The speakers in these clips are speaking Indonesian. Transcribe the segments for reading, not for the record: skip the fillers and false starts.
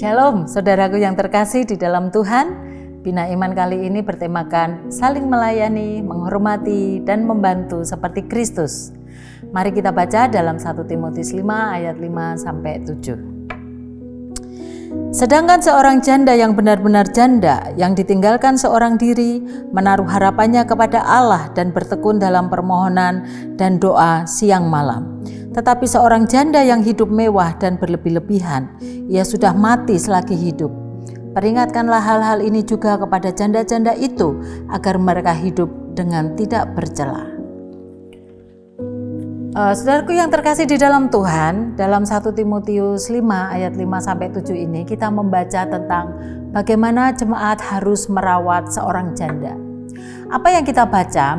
Shalom, saudaraku yang terkasih di dalam Tuhan. Bina Iman kali ini bertemakan saling melayani, menghormati, dan membantu seperti Kristus. Mari kita baca dalam 1 Timotius 5 ayat 5-7. Sedangkan seorang janda yang benar-benar janda, yang ditinggalkan seorang diri, menaruh harapannya kepada Allah dan bertekun dalam permohonan dan doa siang malam. Tetapi seorang janda yang hidup mewah dan berlebih-lebihan, ia sudah mati selagi hidup. Peringatkanlah hal-hal ini juga kepada janda-janda itu, agar mereka hidup dengan tidak bercela. Saudaraku yang terkasih di dalam Tuhan, dalam 1 Timotius 5 ayat 5-7 ini kita membaca tentang bagaimana jemaat harus merawat seorang janda. Apa yang kita baca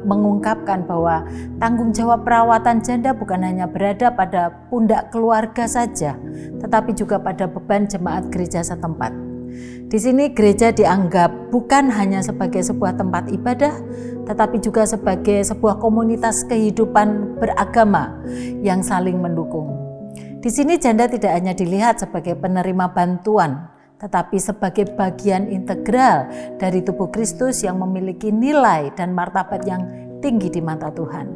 mengungkapkan bahwa tanggung jawab perawatan janda bukan hanya berada pada pundak keluarga saja, tetapi juga pada beban jemaat gereja setempat. Di sini gereja dianggap bukan hanya sebagai sebuah tempat ibadah, tetapi juga sebagai sebuah komunitas kehidupan beragama yang saling mendukung. Di sini janda tidak hanya dilihat sebagai penerima bantuan, tetapi sebagai bagian integral dari tubuh Kristus yang memiliki nilai dan martabat yang tinggi di mata Tuhan.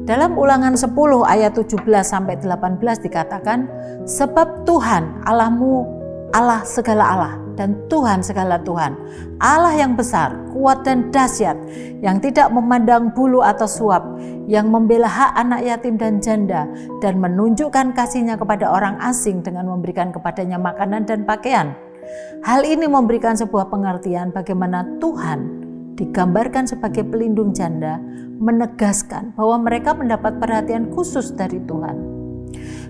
Dalam Ulangan 10 ayat 17-18 dikatakan, sebab Tuhan Allahmu Allah segala Allah dan Tuhan segala Tuhan, Allah yang besar, kuat dan dahsyat, yang tidak memandang bulu atau suap, yang membela hak anak yatim dan janda, dan menunjukkan kasih-Nya kepada orang asing dengan memberikan kepadanya makanan dan pakaian. Hal ini memberikan sebuah pengertian bagaimana Tuhan digambarkan sebagai pelindung janda, menegaskan bahwa mereka mendapat perhatian khusus dari Tuhan.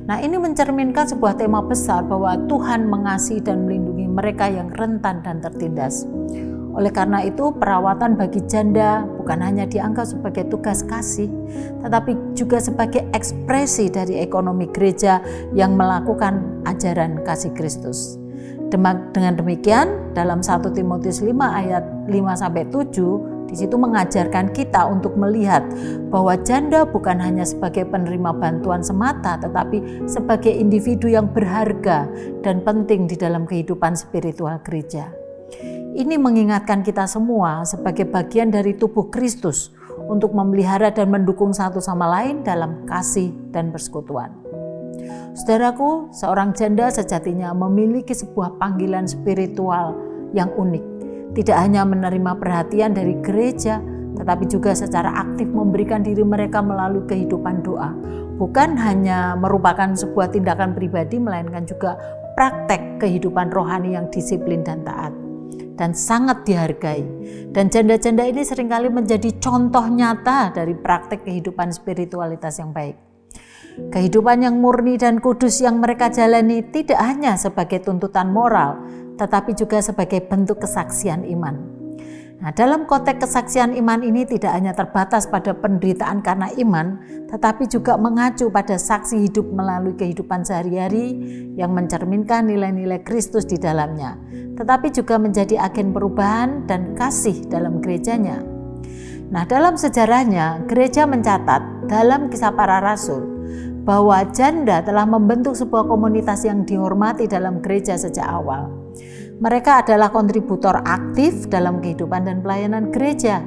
Nah, ini mencerminkan sebuah tema besar bahwa Tuhan mengasihi dan melindungi mereka yang rentan dan tertindas. Oleh karena itu, perawatan bagi janda bukan hanya dianggap sebagai tugas kasih, tetapi juga sebagai ekspresi dari ekonomi gereja yang melakukan ajaran kasih Kristus. Dengan demikian, dalam 1 Timotius 5 ayat 5-7, di situ mengajarkan kita untuk melihat bahwa janda bukan hanya sebagai penerima bantuan semata, tetapi sebagai individu yang berharga dan penting di dalam kehidupan spiritual gereja. Ini mengingatkan kita semua sebagai bagian dari tubuh Kristus untuk memelihara dan mendukung satu sama lain dalam kasih dan persekutuan. Saudaraku, seorang janda sejatinya memiliki sebuah panggilan spiritual yang unik. Tidak hanya menerima perhatian dari gereja, tetapi juga secara aktif memberikan diri mereka melalui kehidupan doa. Bukan hanya merupakan sebuah tindakan pribadi, melainkan juga praktek kehidupan rohani yang disiplin dan taat, dan sangat dihargai. Dan janda-janda ini seringkali menjadi contoh nyata dari praktek kehidupan spiritualitas yang baik. Kehidupan yang murni dan kudus yang mereka jalani tidak hanya sebagai tuntutan moral, tetapi juga sebagai bentuk kesaksian iman. Nah, dalam konteks kesaksian iman ini tidak hanya terbatas pada penderitaan karena iman, tetapi juga mengacu pada saksi hidup melalui kehidupan sehari-hari yang mencerminkan nilai-nilai Kristus di dalamnya, tetapi juga menjadi agen perubahan dan kasih dalam gerejanya. Nah, dalam sejarahnya, gereja mencatat dalam Kisah Para Rasul bahwa janda telah membentuk sebuah komunitas yang dihormati dalam gereja sejak awal. Mereka adalah kontributor aktif dalam kehidupan dan pelayanan gereja.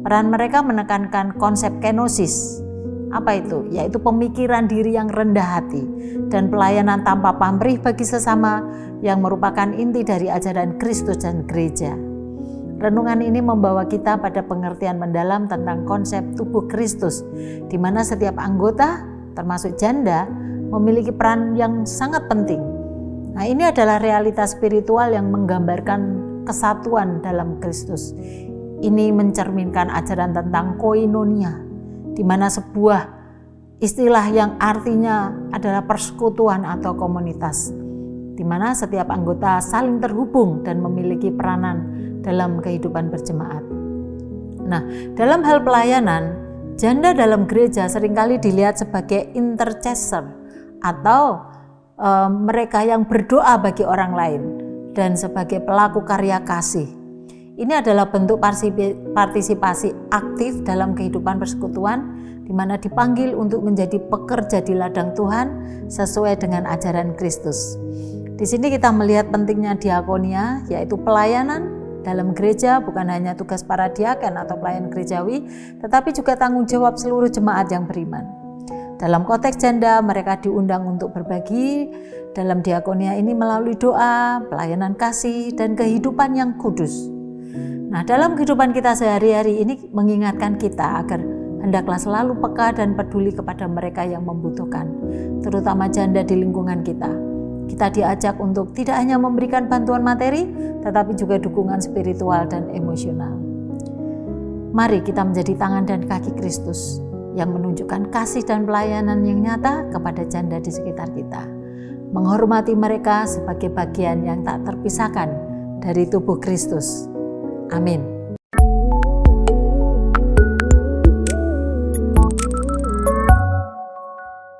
Peran mereka menekankan konsep kenosis. Apa itu? Yaitu pemikiran diri yang rendah hati dan pelayanan tanpa pamrih bagi sesama yang merupakan inti dari ajaran Kristus dan gereja. Renungan ini membawa kita pada pengertian mendalam tentang konsep tubuh Kristus, di mana setiap anggota termasuk janda, memiliki peran yang sangat penting. Nah, ini adalah realitas spiritual yang menggambarkan kesatuan dalam Kristus. Ini mencerminkan ajaran tentang koinonia, di mana sebuah istilah yang artinya adalah persekutuan atau komunitas, di mana setiap anggota saling terhubung dan memiliki peranan dalam kehidupan berjemaat. Nah, dalam hal pelayanan, janda dalam gereja seringkali dilihat sebagai intercessor atau mereka yang berdoa bagi orang lain dan sebagai pelaku karya kasih. Ini adalah bentuk partisipasi aktif dalam kehidupan persekutuan, di mana dipanggil untuk menjadi pekerja di ladang Tuhan sesuai dengan ajaran Kristus. Di sini kita melihat pentingnya diakonia, yaitu pelayanan dalam gereja, bukan hanya tugas para diaken atau pelayan gerejawi, tetapi juga tanggung jawab seluruh jemaat yang beriman. Dalam konteks janda, mereka diundang untuk berbagi dalam diakonia ini melalui doa, pelayanan kasih, dan kehidupan yang kudus. Nah, dalam kehidupan kita sehari-hari ini mengingatkan kita agar hendaklah selalu peka dan peduli kepada mereka yang membutuhkan, terutama janda di lingkungan kita. Kita diajak untuk tidak hanya memberikan bantuan materi, tetapi juga dukungan spiritual dan emosional. Mari kita menjadi tangan dan kaki Kristus yang menunjukkan kasih dan pelayanan yang nyata kepada janda di sekitar kita. Menghormati mereka sebagai bagian yang tak terpisahkan dari tubuh Kristus. Amin.